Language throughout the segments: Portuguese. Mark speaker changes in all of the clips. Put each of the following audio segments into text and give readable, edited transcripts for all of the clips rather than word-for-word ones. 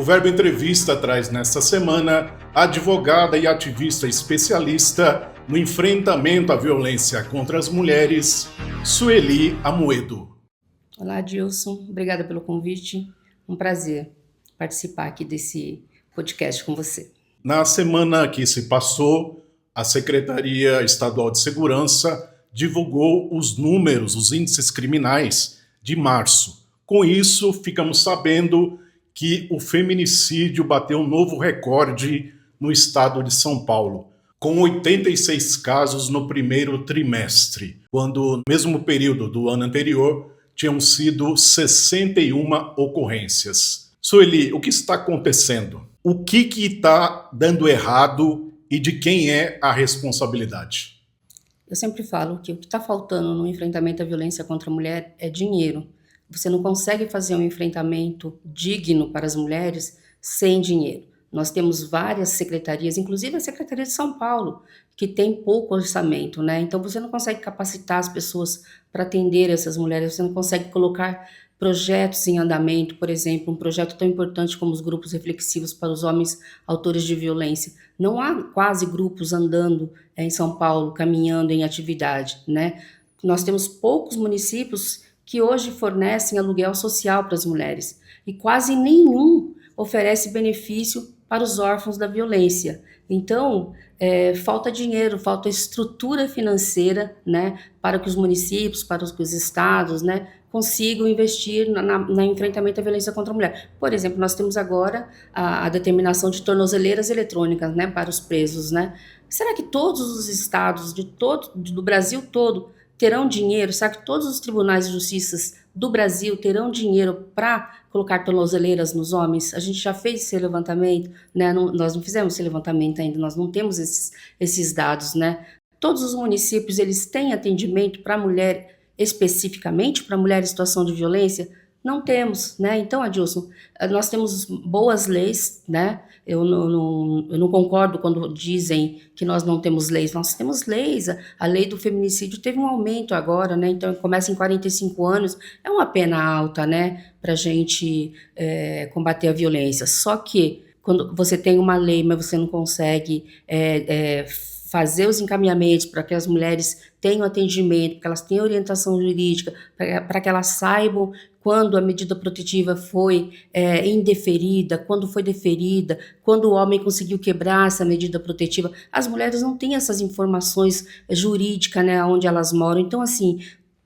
Speaker 1: Verbo Entrevista traz nesta semana a advogada e ativista especialista no enfrentamento à violência contra as mulheres, Sueli Amoedo.
Speaker 2: Olá, Dilson. Obrigada pelo convite. Um prazer participar aqui desse podcast com você.
Speaker 1: Na semana que se passou, a Secretaria Estadual de Segurança divulgou os números, os índices criminais de março. Com isso, ficamos sabendo que o feminicídio bateu um novo recorde no estado de São Paulo, com 86 casos no primeiro trimestre, quando no mesmo período do ano anterior tinham sido 61 ocorrências. Sueli, o que está acontecendo? O que está dando errado e de quem é a responsabilidade?
Speaker 2: Eu sempre falo que o que está faltando no enfrentamento à violência contra a mulher é dinheiro. Você não consegue fazer um enfrentamento digno para as mulheres sem dinheiro. Nós temos várias secretarias, inclusive a Secretaria de São Paulo, que tem pouco orçamento, né? Então você não consegue capacitar as pessoas para atender essas mulheres, você não consegue colocar projetos em andamento, por exemplo, um projeto tão importante como os grupos reflexivos para os homens autores de violência. Não há quase grupos andando em São Paulo, caminhando em atividade, né? Nós temos poucos municípios que hoje fornecem aluguel social para as mulheres, e quase nenhum oferece benefício para os órfãos da violência. Então, falta dinheiro, falta estrutura financeira, né, para que os municípios, para que os estados, né, consigam investir no enfrentamento à violência contra a mulher. Por exemplo, nós temos agora a determinação de tornozeleiras eletrônicas, né, para os presos, né? Será que todos os estados do Brasil todo terão dinheiro? Será que todos os tribunais de justiça do Brasil terão dinheiro para colocar tornozeleiras nos homens? A gente já fez esse levantamento, né? Nós não fizemos esse levantamento ainda, nós não temos esses dados, né? Todos os municípios, eles têm atendimento para mulher, especificamente para mulher em situação de violência? Não temos, né? Então, Adilson, nós temos boas leis, né? Eu não concordo quando dizem que nós não temos leis. Nós temos leis. A lei do feminicídio teve um aumento agora, né? Então, começa em 45 anos. É uma pena alta, né? Para a gente combater a violência. Só que, quando você tem uma lei, mas você não consegue fazer os encaminhamentos para que as mulheres tenham atendimento, que elas tenham orientação jurídica, para que elas saibam quando a medida protetiva foi indeferida, quando foi deferida, quando o homem conseguiu quebrar essa medida protetiva. As mulheres não têm essas informações jurídicas, né, onde elas moram. Então, assim,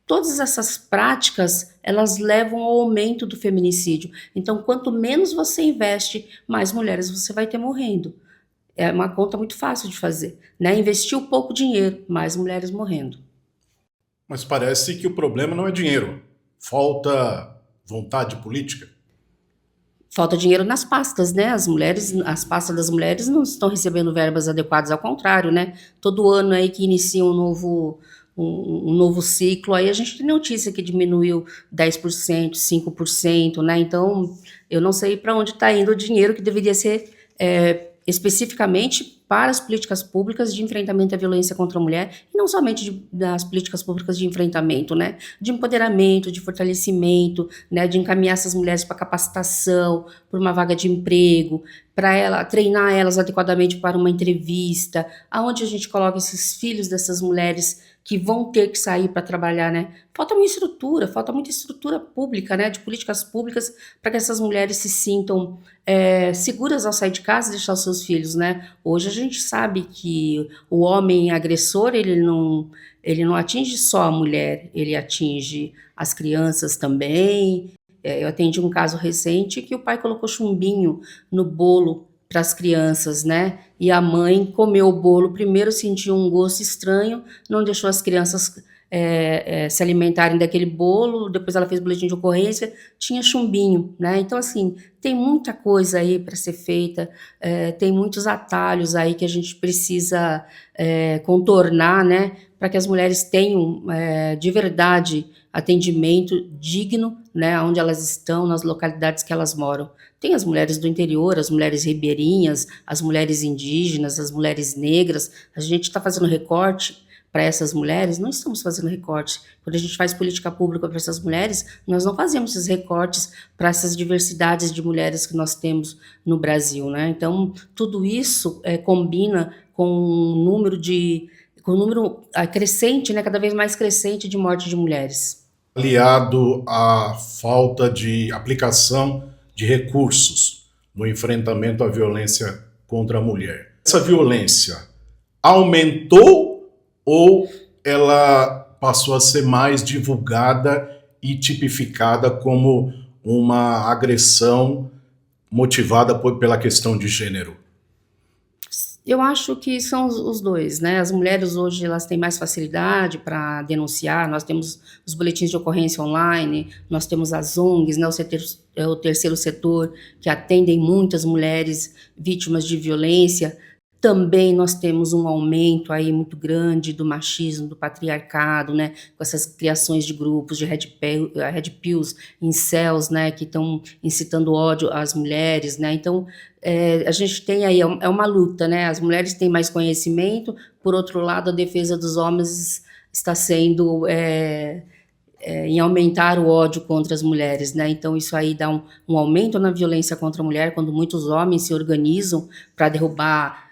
Speaker 2: todas essas práticas, elas levam ao aumento do feminicídio. Então, quanto menos você investe, mais mulheres você vai ter morrendo. É uma conta muito fácil de fazer, né? Investiu pouco dinheiro, mais mulheres morrendo.
Speaker 1: Mas parece que o problema não é dinheiro. Falta vontade política.
Speaker 2: Falta dinheiro nas pastas, né? As pastas das mulheres não estão recebendo verbas adequadas, ao contrário, né? Todo ano aí que inicia um novo ciclo, aí a gente tem notícia que diminuiu 10%, 5%, né? Então, eu não sei para onde está indo o dinheiro que deveria ser especificamente para as políticas públicas de enfrentamento à violência contra a mulher, e não somente das políticas públicas de enfrentamento, né, de empoderamento, de fortalecimento, né, de encaminhar essas mulheres para capacitação, por uma vaga de emprego, para treinar elas adequadamente para uma entrevista, aonde a gente coloca esses filhos dessas mulheres que vão ter que sair para trabalhar, né? Falta muita estrutura pública, né, de políticas públicas para que essas mulheres se sintam seguras ao sair de casa e deixar os seus filhos, né? Hoje a gente sabe que o homem agressor, ele não atinge só a mulher, ele atinge as crianças também. Eu atendi um caso recente que o pai colocou chumbinho no bolo para as crianças, né? E a mãe comeu o bolo, primeiro sentiu um gosto estranho, não deixou as crianças se alimentarem daquele bolo, depois ela fez boletim de ocorrência, tinha chumbinho, né? Então, assim, tem muita coisa aí para ser feita, tem muitos atalhos aí que a gente precisa contornar, né? Para que as mulheres tenham de verdade atendimento digno, né? Onde elas estão, nas localidades que elas moram. Tem as mulheres do interior, as mulheres ribeirinhas, as mulheres indígenas, as mulheres negras. A gente está fazendo recorte para essas mulheres, não estamos fazendo recorte. Quando a gente faz política pública para essas mulheres, nós não fazemos esses recortes para essas diversidades de mulheres que nós temos no Brasil, né? Então, tudo isso combina com um número crescente, né, cada vez mais crescente de morte de mulheres.
Speaker 1: Aliado à falta de aplicação de recursos no enfrentamento à violência contra a mulher. Essa violência aumentou ou ela passou a ser mais divulgada e tipificada como uma agressão motivada pela questão de gênero?
Speaker 2: Eu acho que são os dois, né? As mulheres hoje elas têm mais facilidade para denunciar. Nós temos os boletins de ocorrência online, nós temos as ONGs, né? O terceiro setor, que atendem muitas mulheres vítimas de violência. Também nós temos um aumento aí muito grande do machismo, do patriarcado, né, com essas criações de grupos de red pills, incels, né, que estão incitando ódio às mulheres, né, então a gente tem aí, é uma luta, né, as mulheres têm mais conhecimento, por outro lado a defesa dos homens está sendo em aumentar o ódio contra as mulheres, né? Então isso aí dá um aumento na violência contra a mulher, quando muitos homens se organizam para derrubar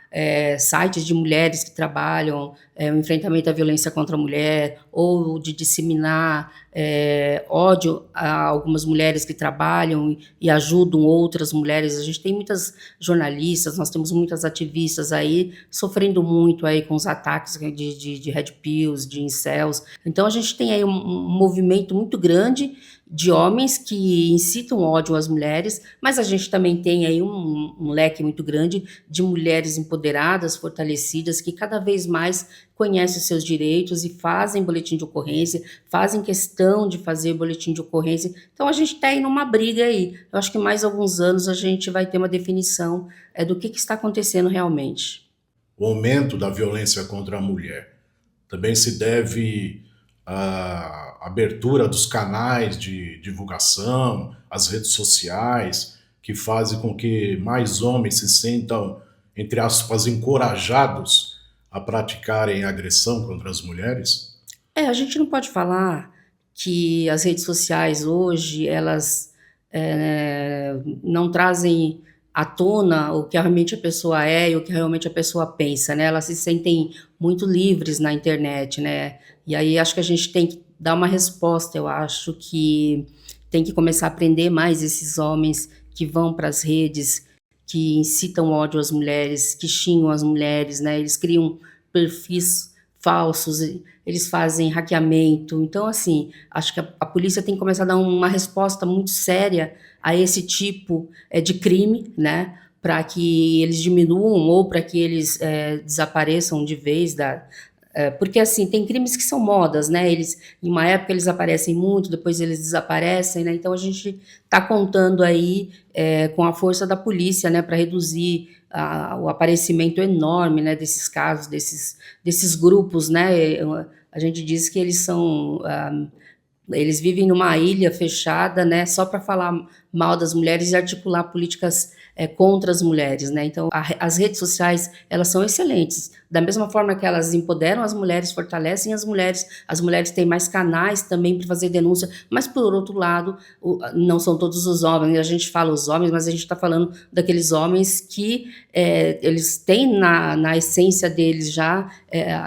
Speaker 2: sites de mulheres que trabalham o enfrentamento à violência contra a mulher, ou de disseminar ódio a algumas mulheres que trabalham e ajudam outras mulheres. A gente tem muitas jornalistas, nós temos muitas ativistas aí sofrendo muito aí com os ataques de red pills, de incels. Então a gente tem aí um movimento muito grande de homens que incitam ódio às mulheres, mas a gente também tem aí um leque muito grande de mulheres empoderadas, fortalecidas, que cada vez mais conhecem os seus direitos e fazem boletim de ocorrência, fazem questão de fazer boletim de ocorrência. Então a gente está aí numa briga aí. Eu acho que mais alguns anos a gente vai ter uma definição do que está acontecendo realmente.
Speaker 1: O aumento da violência contra a mulher também se deve à abertura dos canais de divulgação, as redes sociais, que fazem com que mais homens se sintam, entre aspas, encorajados a praticarem agressão contra as mulheres?
Speaker 2: A gente não pode falar que as redes sociais hoje, elas não trazem à tona o que realmente a pessoa é e o que realmente a pessoa pensa, né? Elas se sentem muito livres na internet, né? E aí acho que a gente tem que dar uma resposta. Eu acho que tem que começar a aprender mais esses homens que vão para as redes, que incitam ódio às mulheres, que xingam as mulheres, né? Eles criam perfis falsos, eles fazem hackeamento. Então, assim, acho que a polícia tem que começar a dar uma resposta muito séria a esse tipo de crime, né? Para que eles diminuam ou para que eles desapareçam de vez porque, assim, tem crimes que são modas, né? Em uma época eles aparecem muito, depois eles desaparecem, né? Então a gente está contando aí com a força da polícia, né? Para reduzir o aparecimento enorme, né? Desses casos, desses grupos, né? A gente diz que eles são... eles vivem numa ilha fechada, né? Só para falar mal das mulheres e articular políticas contra as mulheres, né? Então, as redes sociais, elas são excelentes. Da mesma forma que elas empoderam as mulheres, fortalecem as mulheres têm mais canais também para fazer denúncia, mas, por outro lado, não são todos os homens. A gente fala os homens, mas a gente está falando daqueles homens que eles têm na essência deles já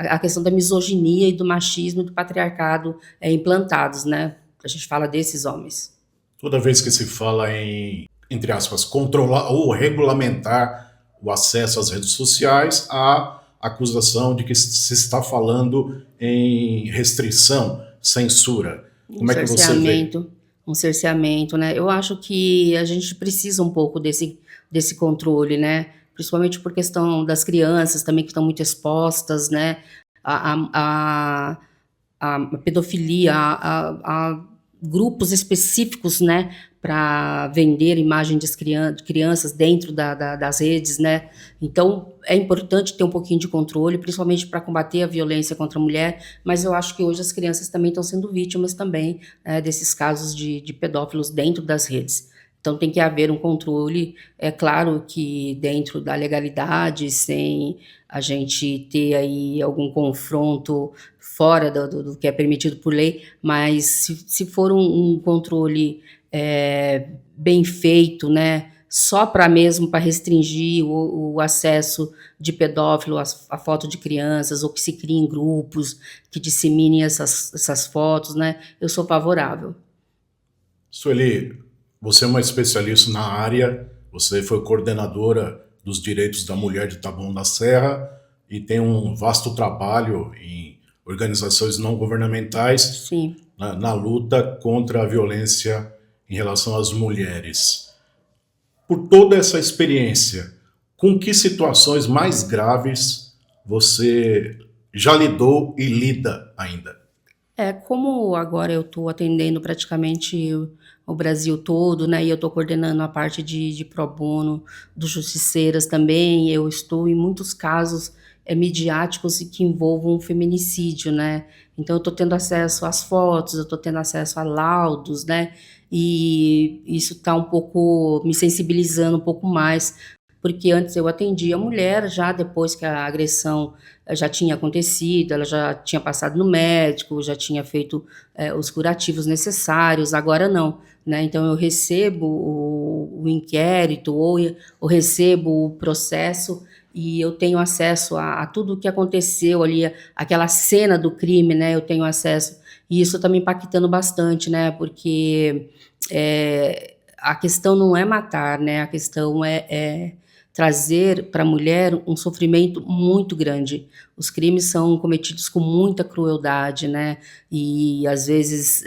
Speaker 2: a questão da misoginia e do machismo e do patriarcado implantados, né? A gente fala desses homens.
Speaker 1: Toda vez que se fala em, entre aspas, controlar ou regulamentar o acesso às redes sociais, há acusação de que se está falando em restrição, censura. Como é que você vê?
Speaker 2: Um cerceamento, né? Eu acho que a gente precisa um pouco desse controle, né? Principalmente por questão das crianças também, que estão muito expostas, né? A pedofilia, a grupos específicos, né, para vender imagem de crianças dentro das redes, né? Então é importante ter um pouquinho de controle, principalmente para combater a violência contra a mulher, mas eu acho que hoje as crianças também estão sendo vítimas também desses casos de pedófilos dentro das redes. Então tem que haver um controle, é claro que dentro da legalidade, sem a gente ter aí algum confronto fora do que é permitido por lei, mas se for um controle bem feito, né, só para mesmo para restringir o acesso de pedófilo a foto de crianças, ou que se criem grupos que disseminem essas fotos, né, eu sou favorável.
Speaker 1: Sueli, você é uma especialista na área, você foi coordenadora dos direitos da mulher de Taboão da Serra e tem um vasto trabalho em organizações não governamentais
Speaker 2: Sim.
Speaker 1: na luta contra a violência em relação às mulheres. Por toda essa experiência, com que situações mais graves você já lidou e lida ainda?
Speaker 2: Como agora eu estou atendendo praticamente o Brasil todo, né, e eu estou coordenando a parte de pro bono dos justiceiras também, eu estou em muitos casos midiáticos e que envolvam feminicídio, né, então eu estou tendo acesso às fotos, eu estou tendo acesso a laudos, né, e isso está um pouco me sensibilizando um pouco mais, porque antes eu atendia a mulher já depois que a agressão já tinha acontecido, ela já tinha passado no médico, já tinha feito os curativos necessários, agora não, né? Então eu recebo o inquérito ou recebo o processo e eu tenho acesso a tudo o que aconteceu ali, aquela cena do crime, né? Eu tenho acesso e isso está me impactando bastante, né? Porque a questão não é matar, né? A questão é trazer para a mulher um sofrimento muito grande. Os crimes são cometidos com muita crueldade, né? E às vezes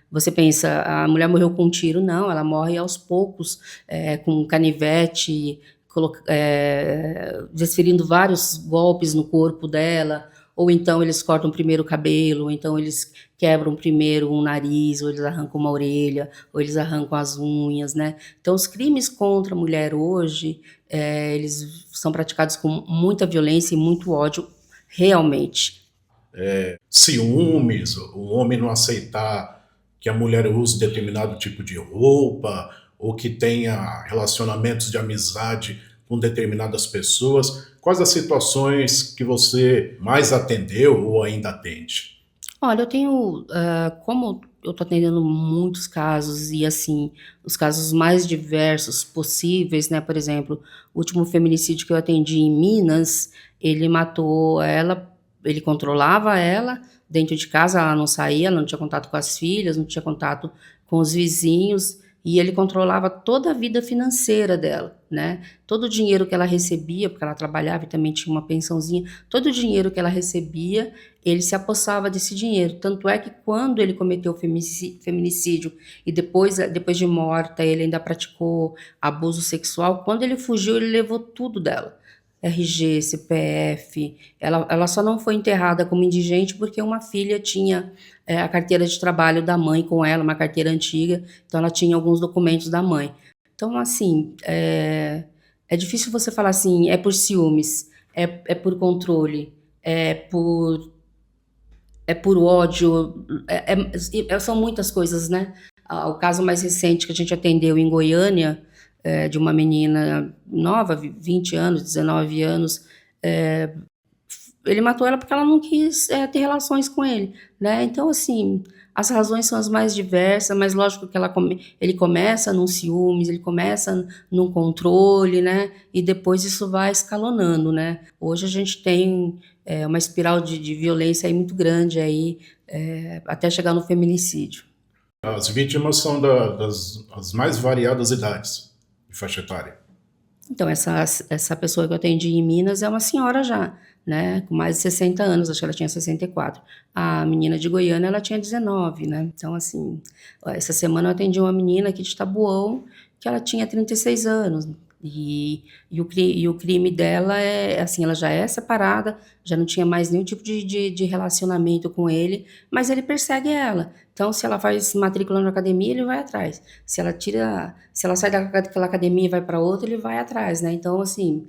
Speaker 2: você pensa, a mulher morreu com um tiro, não, ela morre aos poucos, com um canivete, desferindo vários golpes no corpo dela, ou então eles cortam primeiro o cabelo, ou então eles quebram primeiro um nariz, ou eles arrancam uma orelha, ou eles arrancam as unhas, né? Então, os crimes contra a mulher hoje, eles são praticados com muita violência e muito ódio, realmente.
Speaker 1: Ciúmes, o homem não aceitar que a mulher use determinado tipo de roupa ou que tenha relacionamentos de amizade com determinadas pessoas. Quais as situações que você mais atendeu ou ainda atende?
Speaker 2: Olha, eu tenho, como eu estou atendendo muitos casos e, assim, os casos mais diversos possíveis, né, por exemplo, o último feminicídio que eu atendi em Minas, ele matou ela, ele controlava ela dentro de casa, ela não saía, ela não tinha contato com as filhas, não tinha contato com os vizinhos, e ele controlava toda a vida financeira dela, né? Todo o dinheiro que ela recebia, porque ela trabalhava e também tinha uma pensãozinha, todo o dinheiro que ela recebia, ele se apossava desse dinheiro. Tanto é que quando ele cometeu o feminicídio e depois de morta, ele ainda praticou abuso sexual, quando ele fugiu, ele levou tudo dela. RG, CPF, ela só não foi enterrada como indigente porque uma filha tinha a carteira de trabalho da mãe com ela, uma carteira antiga, então ela tinha alguns documentos da mãe. Então, assim, é difícil você falar assim, é por ciúmes, é por controle, é por ódio, são muitas coisas, né? O caso mais recente que a gente atendeu em Goiânia, de uma menina nova, 20 anos, 19 anos, ele matou ela porque ela não quis ter relações com ele, né? Então, assim, as razões são as mais diversas, mas lógico que ele começa num ciúmes, ele começa num controle, né? E depois isso vai escalonando, né? Hoje a gente tem uma espiral de violência aí muito grande aí, até chegar no feminicídio.
Speaker 1: As vítimas são das as mais variadas idades de faixa etária.
Speaker 2: Então, essa pessoa que eu atendi em Minas é uma senhora já, né, com mais de 60 anos, acho que ela tinha 64. A menina de Goiânia, ela tinha 19, né. Então, assim, essa semana eu atendi uma menina aqui de Taboão, que ela tinha 36 anos, e o crime dela assim, ela já é separada, já não tinha mais nenhum tipo de relacionamento com ele, mas ele persegue ela. Então, se ela faz matrícula na academia, ele vai atrás. Se ela sai daquela academia e vai para outra, ele vai atrás, né? Então, assim,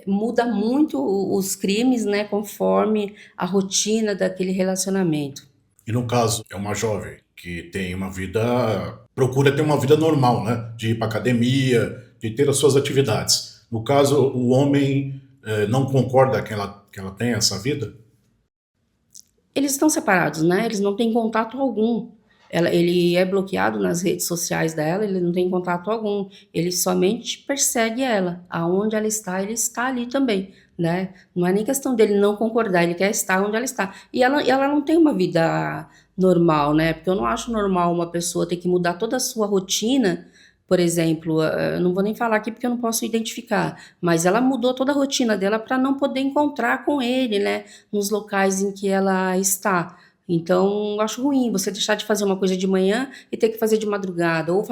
Speaker 2: muda muito os crimes, né, conforme a rotina daquele relacionamento.
Speaker 1: E no caso, é uma jovem que tem uma vida, procura ter uma vida normal, né? De ir para academia, de ter as suas atividades. No caso, o homem não concorda que ela tenha essa vida?
Speaker 2: Eles estão separados, né? Eles não têm contato algum. Ele é bloqueado nas redes sociais dela, ele não tem contato algum. Ele somente persegue ela. Aonde ela está, ele está ali também, né? Não é nem questão dele não concordar, ele quer estar onde ela está. E ela não tem uma vida normal, né? Porque eu não acho normal uma pessoa ter que mudar toda a sua rotina. Por exemplo, eu não vou nem falar aqui porque eu não posso identificar, mas ela mudou toda a rotina dela para não poder encontrar com ele, né? Nos locais em que ela está. Então, eu acho ruim você deixar de fazer uma coisa de manhã e ter que fazer de madrugada, ou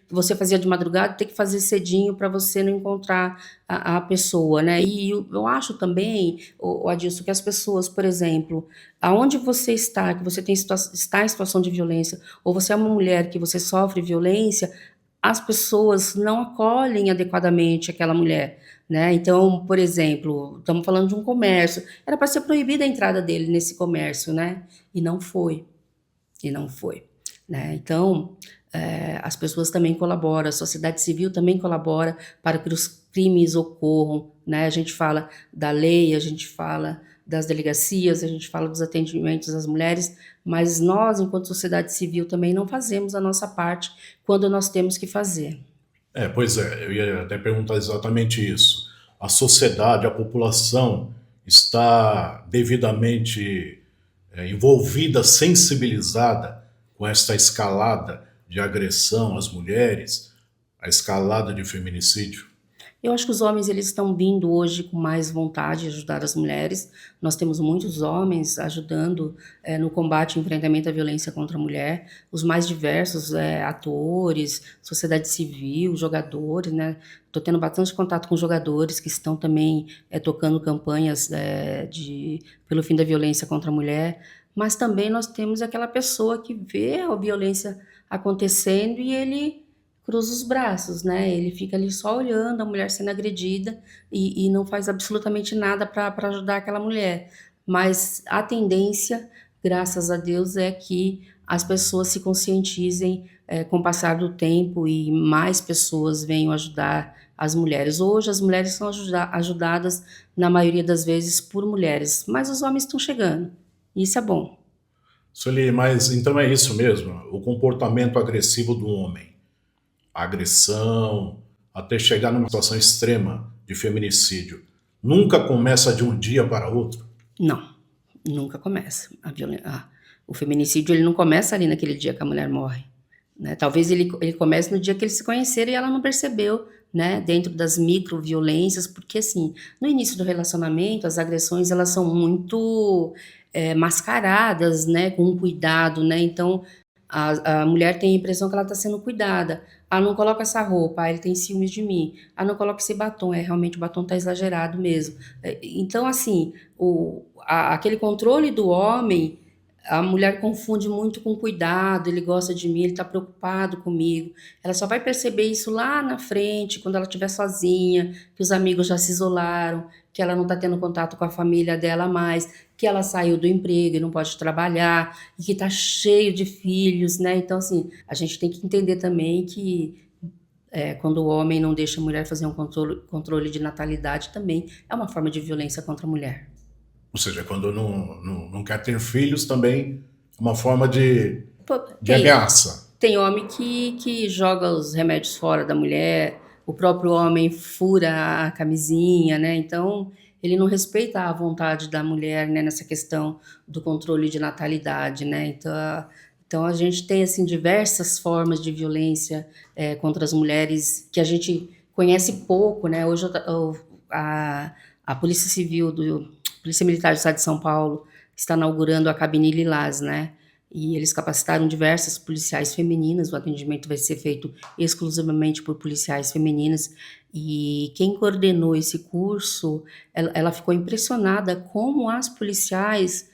Speaker 2: você fazia de madrugada e ter que fazer cedinho para você não encontrar a pessoa, né? E eu acho também, o Adilson, que as pessoas, por exemplo, aonde você está, que você está em situação de violência, ou você é uma mulher que você sofre violência, as pessoas não acolhem adequadamente aquela mulher, né? Então, por exemplo, estamos falando de um comércio, era para ser proibida a entrada dele nesse comércio, né? E não foi, e não foi, né? Então, as pessoas também colaboram, a sociedade civil também colabora para que os crimes ocorram, né? A gente fala da lei, a gente fala das delegacias, a gente fala dos atendimentos às mulheres, mas nós, enquanto sociedade civil, também não fazemos a nossa parte quando nós temos que fazer.
Speaker 1: Pois é, eu ia até perguntar exatamente isso. A sociedade, a população está devidamente envolvida, sensibilizada com esta escalada de agressão às mulheres, a escalada de feminicídio?
Speaker 2: Eu acho que os homens eles estão vindo hoje com mais vontade de ajudar as mulheres. Nós temos muitos homens ajudando no combate e enfrentamento à violência contra a mulher, os mais diversos, atores, sociedade civil, jogadores, né? Estou tendo bastante contato com jogadores que estão também tocando campanhas pelo fim da violência contra a mulher, mas também nós temos aquela pessoa que vê a violência acontecendo e ele cruza os braços, né? Ele fica ali só olhando a mulher sendo agredida e não faz absolutamente nada para ajudar aquela mulher. Mas a tendência, graças a Deus, é que as pessoas se conscientizem com o passar do tempo e mais pessoas venham ajudar as mulheres. Hoje as mulheres são ajudadas, na maioria das vezes, por mulheres, mas os homens estão chegando. Isso é bom.
Speaker 1: Sueli, mas então é isso mesmo, o comportamento agressivo do homem, a agressão, até chegar numa situação extrema de feminicídio, nunca começa de um dia para outro?
Speaker 2: Não, nunca começa. O feminicídio ele não começa ali naquele dia que a mulher morre, né? Talvez ele comece no dia que eles se conheceram e ela não percebeu, né? Dentro das microviolências, porque assim, no início do relacionamento, as agressões elas são muito mascaradas, né? Com um cuidado, né? Então a mulher tem a impressão que ela está sendo cuidada. Ah, não coloca essa roupa, ah, ele tem ciúmes de mim. Ah, não coloca esse batom, realmente o batom está exagerado mesmo. Então, assim, aquele controle do homem, a mulher confunde muito com cuidado, ele gosta de mim, ele está preocupado comigo. Ela só vai perceber isso lá na frente, quando ela estiver sozinha, que os amigos já se isolaram, que ela não está tendo contato com a família dela mais, que ela saiu do emprego e não pode trabalhar, e que está cheio de filhos, né? Então, assim, a gente tem que entender também que quando o homem não deixa a mulher fazer um controle de natalidade, também é uma forma de violência contra a mulher.
Speaker 1: Ou seja, quando não quer ter filhos também é uma forma
Speaker 2: Pô,
Speaker 1: de ameaça.
Speaker 2: tem homem que joga os remédios fora da mulher, o próprio homem fura a camisinha, né? Então, ele não respeita a vontade da mulher, né, nessa questão do controle de natalidade, né? Então a gente tem, assim, diversas formas de violência contra as mulheres que a gente conhece pouco, né? Hoje a Polícia Civil Polícia Militar do Estado de São Paulo está inaugurando a cabine Lilás, né? E eles capacitaram diversas policiais femininas, o atendimento vai ser feito exclusivamente por policiais femininas, e quem coordenou esse curso, ela ficou impressionada como as policiais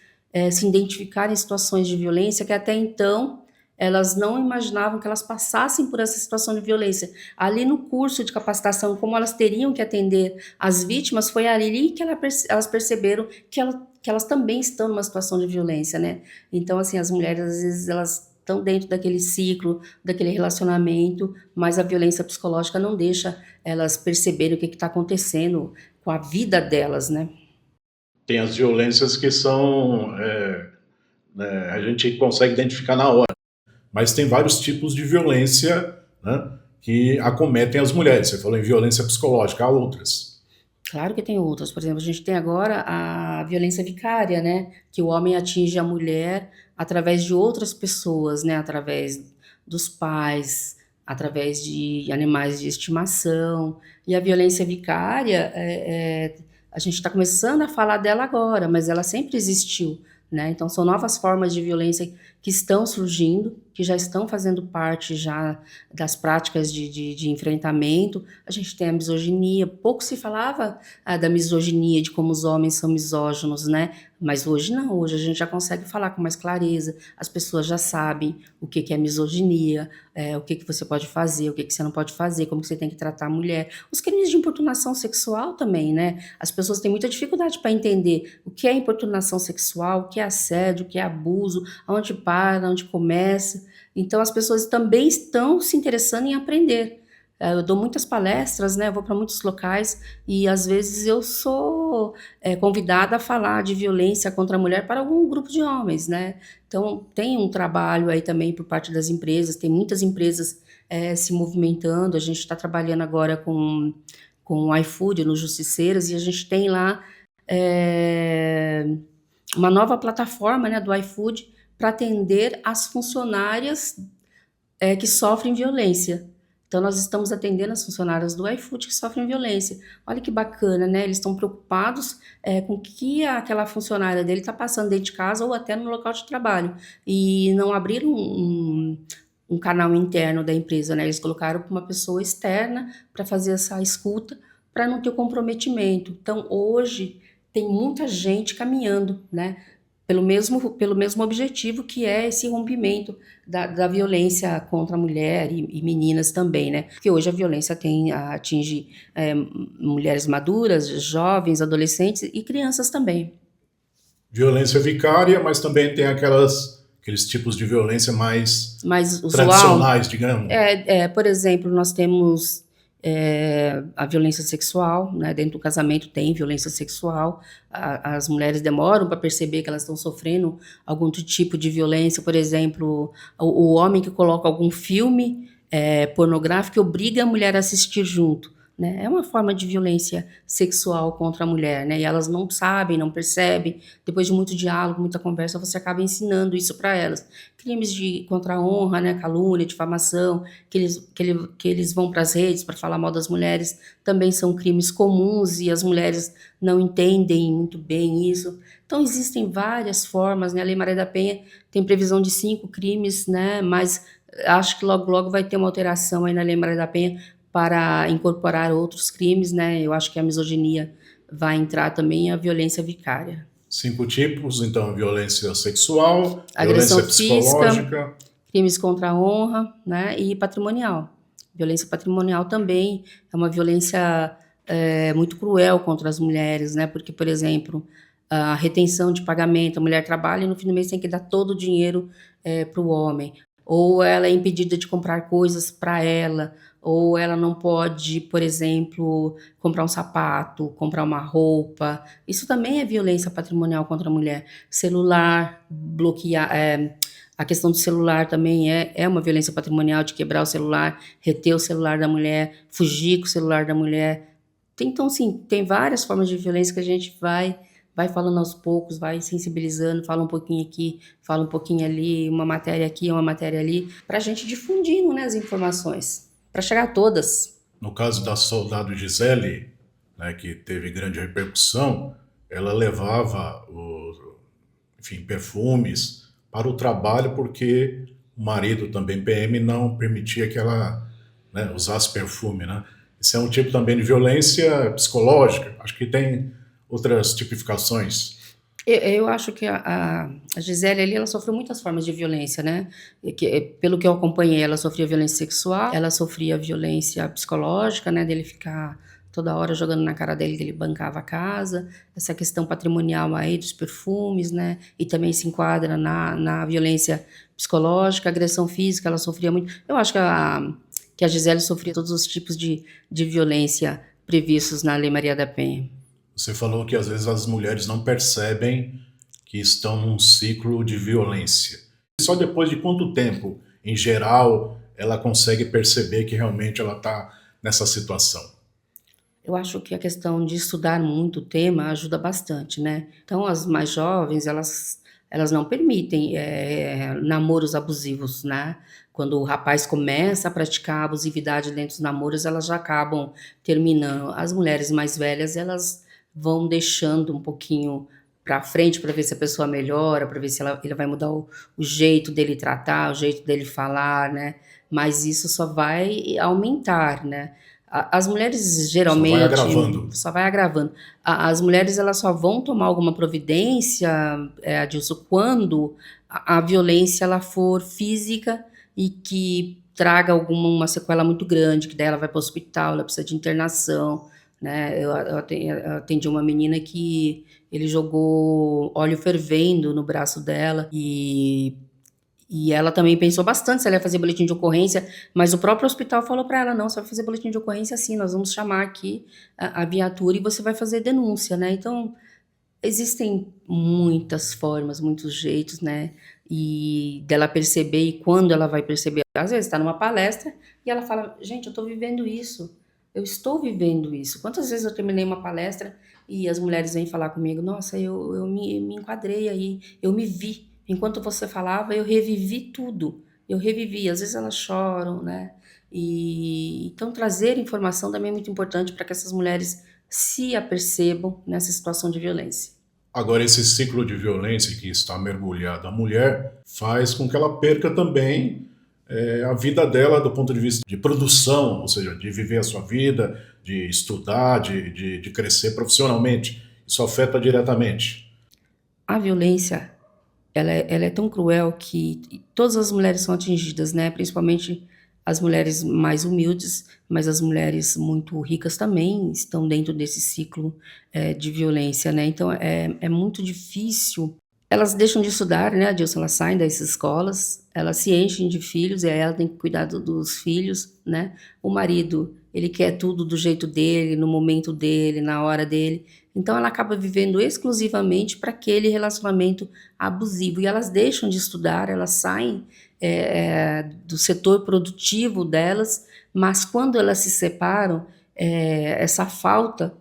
Speaker 2: se identificaram em situações de violência que até então elas não imaginavam que elas passassem por essa situação de violência. Ali no curso de capacitação, como elas teriam que atender as vítimas, foi ali que elas perceberam que que elas também estão numa situação de violência, né? Então, assim, as mulheres, às vezes, elas estão dentro daquele ciclo, daquele relacionamento, mas a violência psicológica não deixa elas perceberem o que está acontecendo com a vida delas, né?
Speaker 1: Tem as violências que são, a gente consegue identificar na hora, mas tem vários tipos de violência, né, que acometem as mulheres. Você falou em violência psicológica, há outras.
Speaker 2: Claro que tem outras. Por exemplo, a gente tem agora a violência vicária, né? Que o homem atinge a mulher através de outras pessoas, né? Através dos pais, através de animais de estimação. E a violência vicária, a gente está começando a falar dela agora, mas ela sempre existiu, né? Então, são novas formas de violência que estão surgindo, que já estão fazendo parte já das práticas de enfrentamento. A gente tem a misoginia. Pouco se falava da misoginia, de como os homens são misóginos, né? Mas hoje não, hoje a gente já consegue falar com mais clareza, as pessoas já sabem o que é misoginia, o que você pode fazer, o que você não pode fazer, como que você tem que tratar a mulher. Os crimes de importunação sexual também, né? As pessoas têm muita dificuldade para entender o que é importunação sexual, o que é assédio, o que é abuso, aonde para, onde começa. Então, as pessoas também estão se interessando em aprender. Eu dou muitas palestras, né? Eu vou para muitos locais e, às vezes, eu sou convidada a falar de violência contra a mulher para algum grupo de homens, né? Então, tem um trabalho aí também por parte das empresas, tem muitas empresas se movimentando. A gente está trabalhando agora com o iFood, no Justiceiras, e a gente tem lá uma nova plataforma, né, do iFood, para atender as funcionárias que sofrem violência. Então, nós estamos atendendo as funcionárias do iFood que sofrem violência. Olha que bacana, né? Eles estão preocupados com o que aquela funcionária dele está passando dentro de casa ou até no local de trabalho. E não abriram um canal interno da empresa, né? Eles colocaram uma pessoa externa para fazer essa escuta, para não ter comprometimento. Então, hoje, tem muita gente caminhando, né? Pelo mesmo objetivo, que é esse rompimento da violência contra a mulher e meninas também, né? Porque hoje a violência atinge mulheres maduras, jovens, adolescentes e crianças também.
Speaker 1: Violência vicária, mas também tem aqueles tipos de violência mais
Speaker 2: usual,
Speaker 1: tradicionais, digamos.
Speaker 2: Por exemplo, nós temos a violência sexual, né? Dentro do casamento tem violência sexual. As mulheres demoram para perceber que elas estão sofrendo algum tipo de violência. Por exemplo, o homem que coloca algum filme pornográfico e obriga a mulher a assistir junto, né? É uma forma de violência sexual contra a mulher, né? E elas não sabem, não percebem. Depois de muito diálogo, muita conversa, você acaba ensinando isso para elas. Crimes contra a honra, né? Calúnia, difamação, que eles vão para as redes para falar mal das mulheres, também são crimes comuns e as mulheres não entendem muito bem isso. Então, existem várias formas, né? A Lei Maria da Penha tem previsão de 5 crimes, né? Mas acho que logo, logo vai ter uma alteração aí na Lei Maria da Penha para incorporar outros crimes, né? Eu acho que a misoginia vai entrar também, a violência vicária.
Speaker 1: 5 tipos, então, violência sexual,
Speaker 2: agressão
Speaker 1: violência psicológica,
Speaker 2: física, crimes contra a honra, né? E patrimonial. Violência patrimonial também é uma violência muito cruel contra as mulheres, né? Porque, por exemplo, a retenção de pagamento, a mulher trabalha e no fim do mês tem que dar todo o dinheiro para o homem. Ou ela é impedida de comprar coisas para ela, ou ela não pode, por exemplo, comprar um sapato, comprar uma roupa. Isso também é violência patrimonial contra a mulher. Celular, bloquear, a questão do celular também é uma violência patrimonial, de quebrar o celular, reter o celular da mulher, fugir com o celular da mulher. Então, sim, tem várias formas de violência que a gente vai falando aos poucos, vai sensibilizando, fala um pouquinho aqui, fala um pouquinho ali, uma matéria aqui, uma matéria ali, para a gente difundindo, né, as informações, para chegar a todas.
Speaker 1: No caso da soldado Gisele, né, que teve grande repercussão, ela levava perfumes para o trabalho porque o marido, também PM, não permitia que ela, né, usasse perfume, né? Isso é um tipo também de violência psicológica. Acho que tem outras tipificações.
Speaker 2: Eu acho que a Gisele ali, ela sofreu muitas formas de violência, né? Pelo que eu acompanhei, ela sofria violência sexual, ela sofria violência psicológica, né? Dele ficar toda hora jogando na cara dele que ele bancava a casa, essa questão patrimonial aí dos perfumes, né? E também se enquadra na violência psicológica, agressão física, ela sofria muito. Eu acho que a Gisele sofria todos os tipos de violência previstos na Lei Maria da Penha.
Speaker 1: Você falou que às vezes as mulheres não percebem que estão num ciclo de violência. Só depois de quanto tempo, em geral, ela consegue perceber que realmente ela está nessa situação?
Speaker 2: Eu acho que a questão de estudar muito o tema ajuda bastante, né? Então, as mais jovens, elas não permitem namoros abusivos, né? Quando o rapaz começa a praticar abusividade dentro dos namoros, elas já acabam terminando. As mulheres mais velhas, elas vão deixando um pouquinho para frente para ver se a pessoa melhora, para ver se ele vai mudar o jeito dele tratar, o jeito dele falar, né? Mas isso só vai aumentar, né? As mulheres
Speaker 1: Só vai
Speaker 2: geralmente
Speaker 1: agravando.
Speaker 2: só vai agravando. As mulheres elas só vão tomar alguma providência, Adilson, quando a violência ela for física e que traga uma sequela muito grande, que daí ela vai para o hospital, ela precisa de internação, né? Eu atendi uma menina que ele jogou óleo fervendo no braço dela e ela também pensou bastante se ela ia fazer boletim de ocorrência, mas o próprio hospital falou para ela, não, você vai fazer boletim de ocorrência sim, nós vamos chamar aqui a viatura e você vai fazer denúncia, né? Então, existem muitas formas, muitos jeitos, né? E dela perceber, e quando ela vai perceber, às vezes está numa palestra e ela fala, gente, eu estou vivendo isso, eu estou vivendo isso. Quantas vezes eu terminei uma palestra e as mulheres vêm falar comigo, nossa, eu me enquadrei aí, eu me vi. Enquanto você falava, eu revivi tudo. Eu revivi. Às vezes elas choram, né? E então trazer informação também é muito importante para que essas mulheres se apercebam nessa situação de violência.
Speaker 1: Agora, esse ciclo de violência que está mergulhado a mulher faz com que ela perca também a vida dela do ponto de vista de produção, ou seja, de viver a sua vida, de estudar, de crescer profissionalmente. Isso afeta diretamente.
Speaker 2: A violência, ela é tão cruel que todas as mulheres são atingidas, né? Principalmente as mulheres mais humildes, mas as mulheres muito ricas também estão dentro desse ciclo de violência, né? Então é muito difícil. Elas deixam de estudar, né, Adilson? Elas saem das escolas, elas se enchem de filhos e aí ela tem que cuidar dos filhos, né? O marido, ele quer tudo do jeito dele, no momento dele, na hora dele. Então ela acaba vivendo exclusivamente para aquele relacionamento abusivo. E elas deixam de estudar, elas saem do setor produtivo delas, mas quando elas se separam, essa falta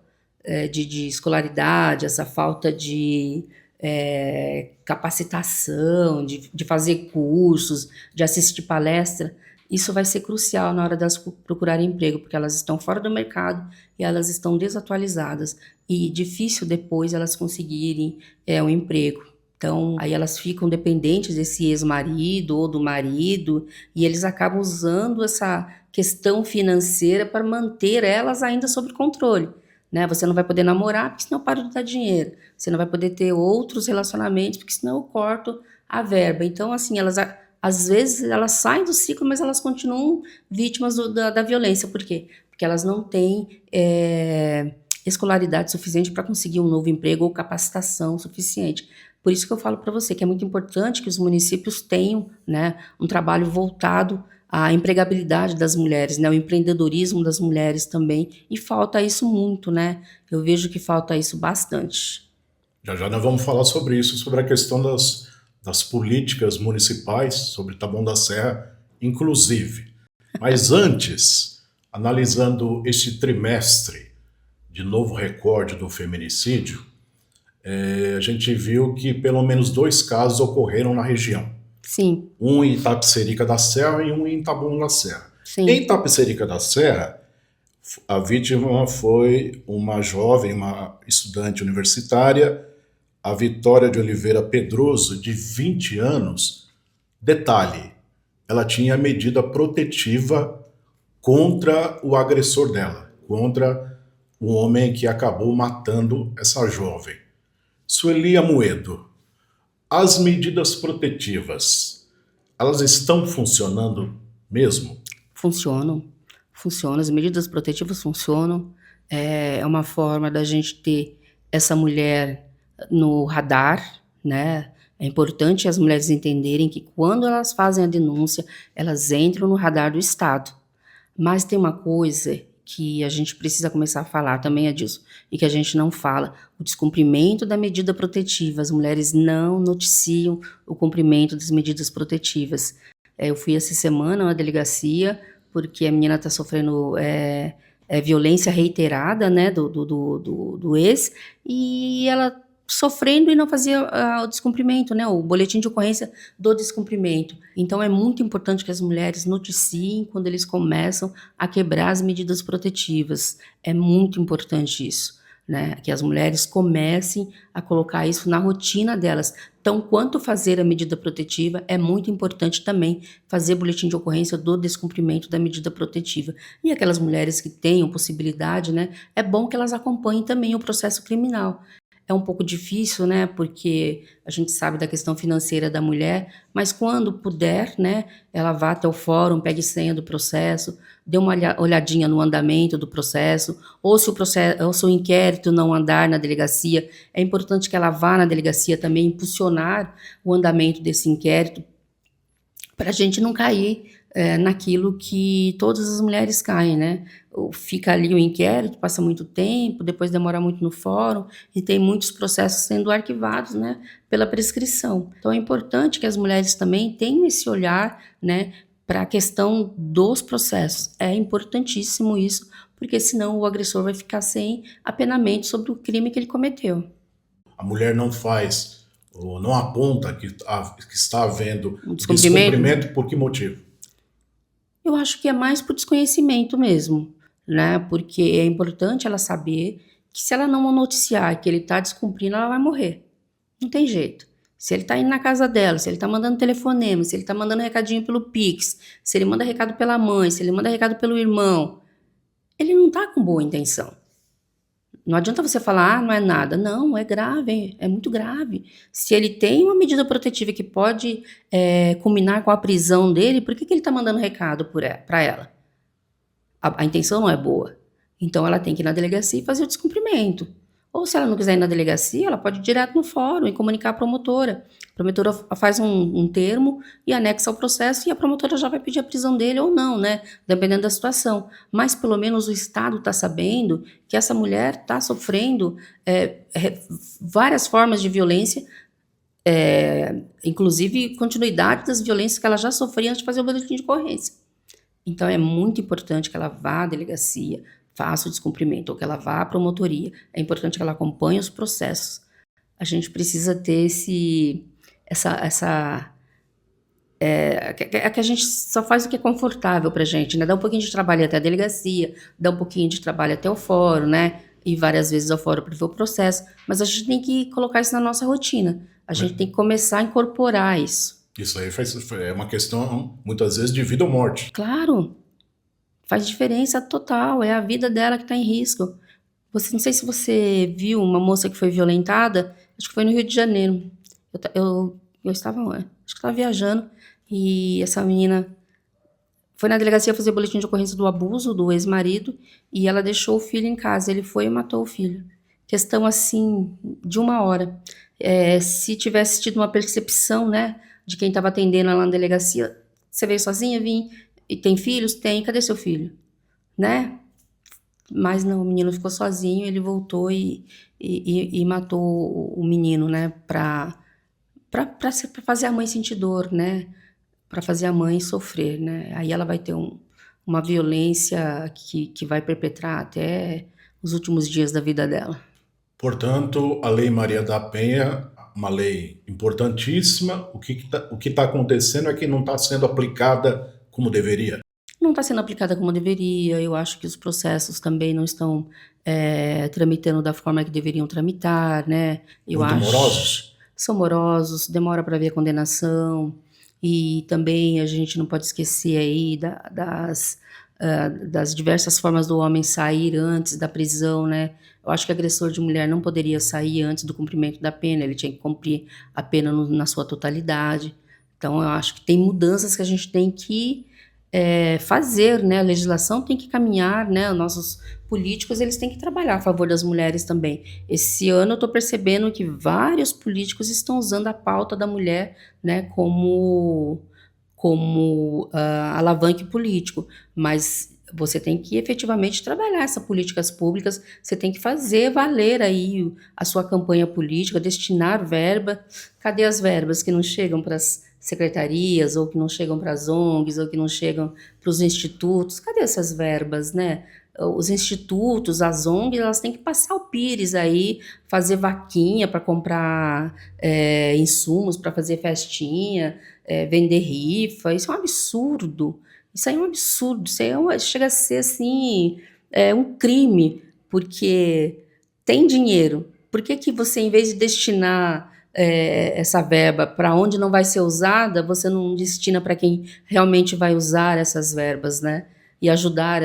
Speaker 2: de escolaridade, essa falta de capacitação, de fazer cursos, de assistir palestra, isso vai ser crucial na hora delas procurarem emprego, porque elas estão fora do mercado e elas estão desatualizadas e difícil depois elas conseguirem um emprego. Então, aí elas ficam dependentes desse ex-marido ou do marido e eles acabam usando essa questão financeira para manter elas ainda sob controle. Né? Você não vai poder namorar porque senão eu paro de dar dinheiro. Você não vai poder ter outros relacionamentos porque senão eu corto a verba. Então, assim, elas às vezes elas saem do ciclo, mas elas continuam vítimas da violência. Por quê? Porque elas não têm escolaridade suficiente para conseguir um novo emprego ou capacitação suficiente. Por isso que eu falo para você que é muito importante que os municípios tenham, né, um trabalho voltado à empregabilidade das mulheres, né, o empreendedorismo das mulheres também, e falta isso muito, né? Eu vejo que falta isso bastante.
Speaker 1: Já já nós vamos falar sobre isso, sobre a questão das políticas municipais, sobre Taboão da Serra, inclusive. Mas antes, analisando este trimestre de novo recorde do feminicídio, a gente viu que pelo menos 2 casos ocorreram na região.
Speaker 2: Sim.
Speaker 1: Um em Itapecerica da Serra e um em Taboão da Serra.
Speaker 2: Sim.
Speaker 1: Em Itapecerica da Serra, a vítima foi uma jovem, uma estudante universitária, a Vitória de Oliveira Pedroso, de 20 anos. Detalhe, ela tinha medida protetiva contra o agressor dela, contra o homem que acabou matando essa jovem. Sueli Amoedo, as medidas protetivas, elas estão funcionando mesmo?
Speaker 2: Funcionam, as medidas protetivas funcionam. É uma forma da gente ter essa mulher no radar, né? É importante as mulheres entenderem que quando elas fazem a denúncia, elas entram no radar do Estado. Mas tem uma coisa que a gente precisa começar a falar também é disso, e que a gente não fala, o descumprimento da medida protetiva. As mulheres não noticiam o cumprimento das medidas protetivas. Eu fui essa semana na delegacia, porque a menina está sofrendo violência reiterada, né, do ex, e ela sofrendo e não fazia o descumprimento, né, o boletim de ocorrência do descumprimento. Então é muito importante que as mulheres noticiem quando eles começam a quebrar as medidas protetivas. É muito importante isso, né, que as mulheres comecem a colocar isso na rotina delas. Então, quanto fazer a medida protetiva, é muito importante também fazer boletim de ocorrência do descumprimento da medida protetiva. E aquelas mulheres que tenham possibilidade, né, é bom que elas acompanhem também o processo criminal. É um pouco difícil, né, porque a gente sabe da questão financeira da mulher, mas quando puder, né, ela vá até o fórum, pegue senha do processo, dê uma olhadinha no andamento do processo, ou se o inquérito não andar na delegacia, é importante que ela vá na delegacia também impulsionar o andamento desse inquérito, para a gente não cair naquilo que todas as mulheres caem, né? Fica ali o inquérito, passa muito tempo, depois demora muito no fórum, e tem muitos processos sendo arquivados, né, pela prescrição. Então é importante que as mulheres também tenham esse olhar, né, para a questão dos processos. É importantíssimo isso, porque senão o agressor vai ficar sem apenamento sobre o crime que ele cometeu.
Speaker 1: A mulher não faz, ou não aponta que está havendo
Speaker 2: O descumprimento,
Speaker 1: descumprimento, por que motivo?
Speaker 2: eu acho que é mais por desconhecimento mesmo, né? Porque é importante ela saber que se ela não noticiar que ele está descumprindo, ela vai morrer. Não tem jeito. Se ele está indo na casa dela, se ele está mandando telefonema, se ele está mandando recadinho pelo Pix, se ele manda recado pela mãe, se ele manda recado pelo irmão, ele não está com boa intenção. Não adianta você falar, não é nada. Não, é grave, é muito grave. Se ele tem uma medida protetiva que pode culminar com a prisão dele, por que ele está mandando recado para ela? A intenção não é boa. Então ela tem que ir na delegacia e fazer o descumprimento. Ou se ela não quiser ir na delegacia, ela pode ir direto no fórum e comunicar à promotora. A promotora faz um termo e anexa ao processo, e a promotora já vai pedir a prisão dele ou não, né? Dependendo da situação. Mas pelo menos o Estado está sabendo que essa mulher está sofrendo várias formas de violência, inclusive continuidade das violências que ela já sofria antes de fazer o boletim de ocorrência. Então é muito importante que ela vá à delegacia, faça o descumprimento, ou que ela vá à promotoria. É importante que ela acompanhe os processos. A gente precisa ter que a gente só faz o que é confortável pra gente, né? Dá um pouquinho de trabalho até a delegacia, dá um pouquinho de trabalho até o fórum, né? E várias vezes ao fórum para ver o processo. Mas a gente tem que colocar isso na nossa rotina. A gente tem que começar a incorporar isso.
Speaker 1: Isso aí é uma questão, muitas vezes, de vida ou morte.
Speaker 2: Claro, faz diferença total, é a vida dela que está em risco. Não sei se você viu uma moça que foi violentada, acho que foi no Rio de Janeiro. Eu estava, acho que estava viajando, e essa menina foi na delegacia fazer boletim de ocorrência do abuso do ex-marido, e ela deixou o filho em casa. Ele foi e matou o filho. Questão, assim, de 1 hora. Se tivesse tido uma percepção, né, de quem estava atendendo lá na delegacia, você veio sozinha? Vim. E tem filhos? Tem. Cadê seu filho? Né? Mas não, o menino ficou sozinho, ele voltou e matou o menino, né, pra fazer a mãe sentir dor, né, pra fazer a mãe sofrer, né. Aí ela vai ter uma violência que vai perpetrar até os últimos dias da vida dela.
Speaker 1: Portanto, a Lei Maria da Penha, uma lei importantíssima. O que está acontecendo é que não está sendo aplicada como deveria.
Speaker 2: Não está sendo aplicada como deveria. Eu acho que os processos também não estão tramitando da forma que deveriam tramitar, né?
Speaker 1: Muito morosos?
Speaker 2: São morosos, demora para ver a condenação, e também a gente não pode esquecer aí das diversas formas do homem sair antes da prisão, né? Eu acho que agressor de mulher não poderia sair antes do cumprimento da pena, ele tinha que cumprir a pena na sua totalidade. Então eu acho que tem mudanças que a gente tem que fazer, né? A legislação tem que caminhar, né? Os nossos políticos, eles têm que trabalhar a favor das mulheres também. Esse ano eu estou percebendo que vários políticos estão usando a pauta da mulher, né, como alavanque político, mas você tem que efetivamente trabalhar essas políticas públicas, você tem que fazer valer aí a sua campanha política, destinar verba. Cadê as verbas que não chegam para as secretarias, ou que não chegam para as ONGs, ou que não chegam para os institutos? Cadê essas verbas, né? Os institutos, as ONGs, elas têm que passar o pires aí, fazer vaquinha para comprar insumos, para fazer festinha, vender rifa. Isso é um absurdo. Isso aí é um absurdo. Isso aí chega a ser assim, um crime, porque tem dinheiro. Por que que você, em vez de destinar essa verba para onde não vai ser usada, você não destina para quem realmente vai usar essas verbas, né? E ajudar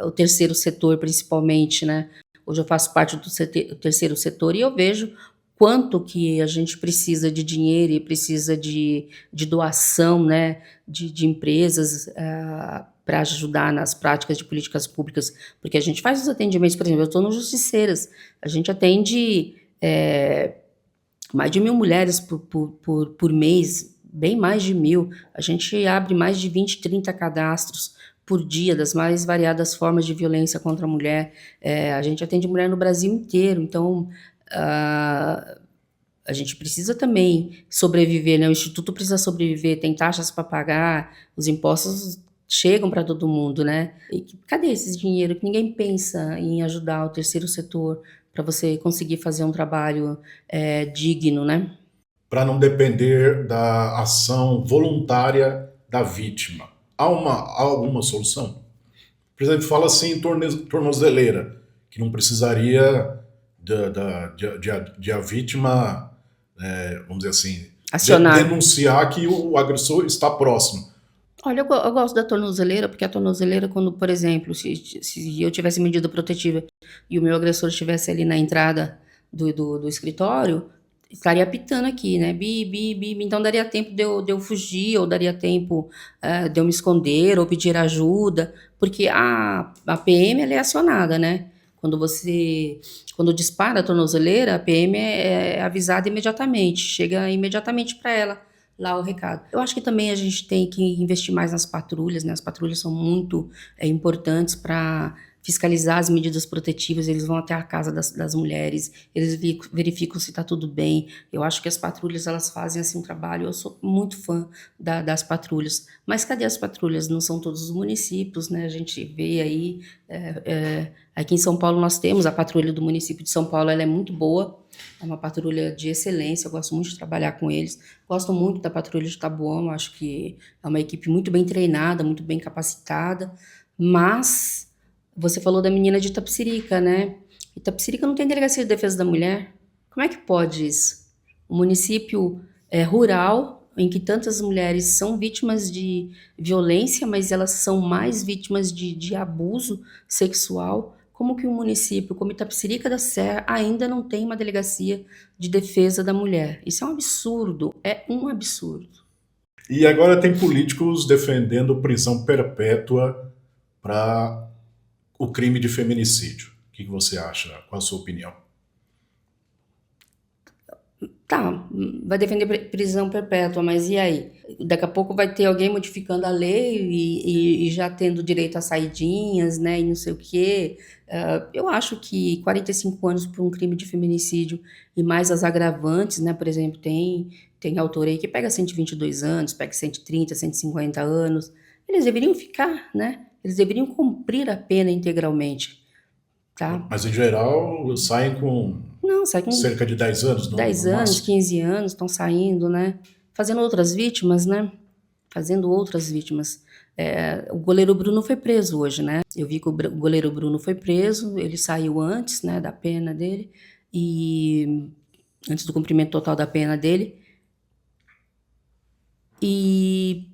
Speaker 2: o terceiro setor, principalmente, né? Hoje eu faço parte do terceiro setor e eu vejo quanto que a gente precisa de dinheiro e precisa de doação, né, de empresas para ajudar nas práticas de políticas públicas, porque a gente faz os atendimentos, por exemplo, eu estou no Justiceiras, a gente atende mais de 1.000 mulheres por mês, bem mais de 1.000, a gente abre mais de 20, 30 cadastros por dia, das mais variadas formas de violência contra a mulher, a gente atende mulher no Brasil inteiro, então a gente precisa também sobreviver, né? O Instituto precisa sobreviver, tem taxas para pagar, os impostos chegam para todo mundo, né? E cadê esse dinheiro que ninguém pensa em ajudar o terceiro setor para você conseguir fazer um trabalho digno, né?
Speaker 1: Para não depender da ação voluntária da vítima. Há alguma solução? Por exemplo, fala assim em tornozeleira, que não precisaria de a vítima, vamos dizer assim,
Speaker 2: Acionar.
Speaker 1: denunciar que o agressor está próximo.
Speaker 2: Olha, eu gosto da tornozeleira, porque a tornozeleira, quando, por exemplo, se eu tivesse medida protetiva e o meu agressor estivesse ali na entrada do escritório, estaria apitando aqui, né? Bi, bi, bi. Então daria tempo de eu fugir, ou daria tempo de eu me esconder, ou pedir ajuda, porque a PM ela é acionada, né? Quando dispara a tornozeleira, a PM é avisada imediatamente, chega imediatamente para ela lá o recado. Eu acho que também a gente tem que investir mais nas patrulhas, né? As patrulhas são muito importantes para fiscalizar as medidas protetivas, eles vão até a casa das mulheres, eles verificam se está tudo bem. Eu acho que as patrulhas, elas fazem assim um trabalho, eu sou muito fã das patrulhas. Mas cadê as patrulhas? Não são todos os municípios, né? A gente vê aí, aqui em São Paulo nós temos a patrulha do município de São Paulo, ela é muito boa, é uma patrulha de excelência, eu gosto muito de trabalhar com eles. Gosto muito da patrulha de Taboão, acho que é uma equipe muito bem treinada, muito bem capacitada, mas você falou da menina de Itapecerica, né? Itapecerica não tem delegacia de defesa da mulher. Como é que pode isso? Um município rural, em que tantas mulheres são vítimas de violência, mas elas são mais vítimas de abuso sexual. Como que um município como Itapecerica da Serra ainda não tem uma delegacia de defesa da mulher? Isso é um absurdo, é um absurdo.
Speaker 1: E agora tem políticos defendendo prisão perpétua para o crime de feminicídio. O que você acha? Qual a sua opinião?
Speaker 2: Tá, vai defender prisão perpétua, mas e aí? Daqui a pouco vai ter alguém modificando a lei e já tendo direito a saidinhas, né, e não sei o quê. Eu acho que 45 anos por um crime de feminicídio e mais as agravantes, né, por exemplo, tem autor aí que pega 122 anos, pega 130, 150 anos. Eles deveriam ficar, né? Eles deveriam cumprir a pena integralmente, tá?
Speaker 1: Mas, em geral, saem com
Speaker 2: Não, sai com
Speaker 1: cerca de 10 anos,
Speaker 2: 10
Speaker 1: no
Speaker 2: anos,
Speaker 1: máximo.
Speaker 2: 15 anos, estão saindo, né? Fazendo outras vítimas, né? Fazendo outras vítimas. O goleiro Bruno foi preso hoje, né? Eu vi que o goleiro Bruno foi preso, ele saiu antes, né, da pena dele, e antes do cumprimento total da pena dele. E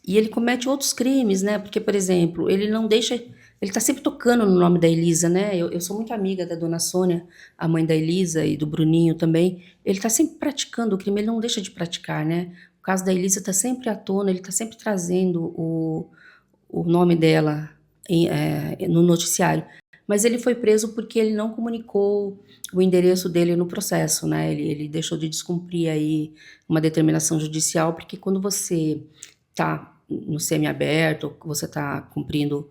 Speaker 2: ele comete outros crimes, né? Porque, por exemplo, ele não deixa. Ele tá sempre tocando no nome da Elisa, né? Eu sou muito amiga da dona Sônia, a mãe da Elisa, e do Bruninho também. Ele tá sempre praticando o crime, ele não deixa de praticar, né? O caso da Elisa tá sempre à tona, ele tá sempre trazendo o nome dela no noticiário, mas ele foi preso porque ele não comunicou o endereço dele no processo, né? Ele deixou de descumprir aí uma determinação judicial, porque quando você está no semiaberto, ou você está cumprindo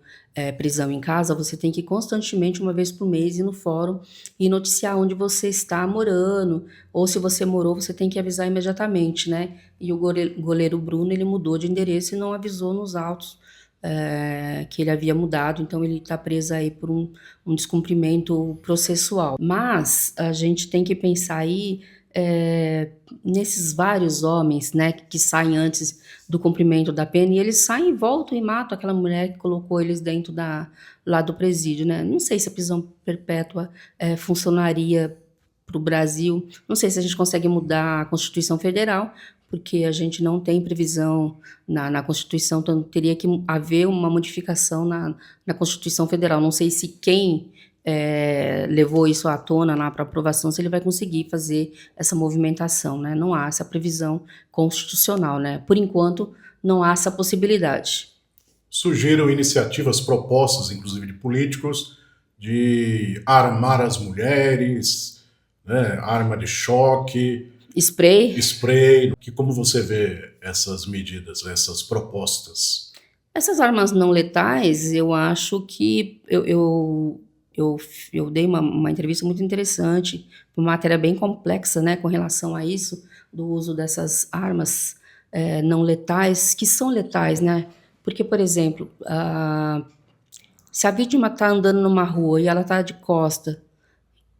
Speaker 2: prisão em casa, você tem que constantemente, uma vez por mês, ir no fórum e noticiar onde você está morando, ou se você morou, você tem que avisar imediatamente, né? E o goleiro Bruno, ele mudou de endereço e não avisou nos autos que ele havia mudado, então ele está preso aí por um descumprimento processual. Mas a gente tem que pensar aí nesses vários homens, né, que saem antes do cumprimento da pena, e eles saem e voltam e matam aquela mulher que colocou eles dentro lá do presídio, né? Não sei se a prisão perpétua funcionaria para o Brasil, não sei se a gente consegue mudar a Constituição Federal, porque a gente não tem previsão na Constituição, então teria que haver uma modificação na Constituição Federal. Não sei se quem levou isso à tona lá para aprovação, se ele vai conseguir fazer essa movimentação, né? Não há essa previsão constitucional, né? Por enquanto, não há essa possibilidade.
Speaker 1: Surgiram iniciativas propostas, inclusive de políticos, de armar as mulheres, né? Arma de choque,
Speaker 2: Spray.
Speaker 1: que como você vê essas medidas, essas propostas?
Speaker 2: Essas armas não letais, eu acho que eu dei uma entrevista muito interessante, uma matéria bem complexa, né, com relação a isso, do uso dessas armas não letais, que são letais, né? Porque, por exemplo, se a vítima está andando numa rua e ela está de costa,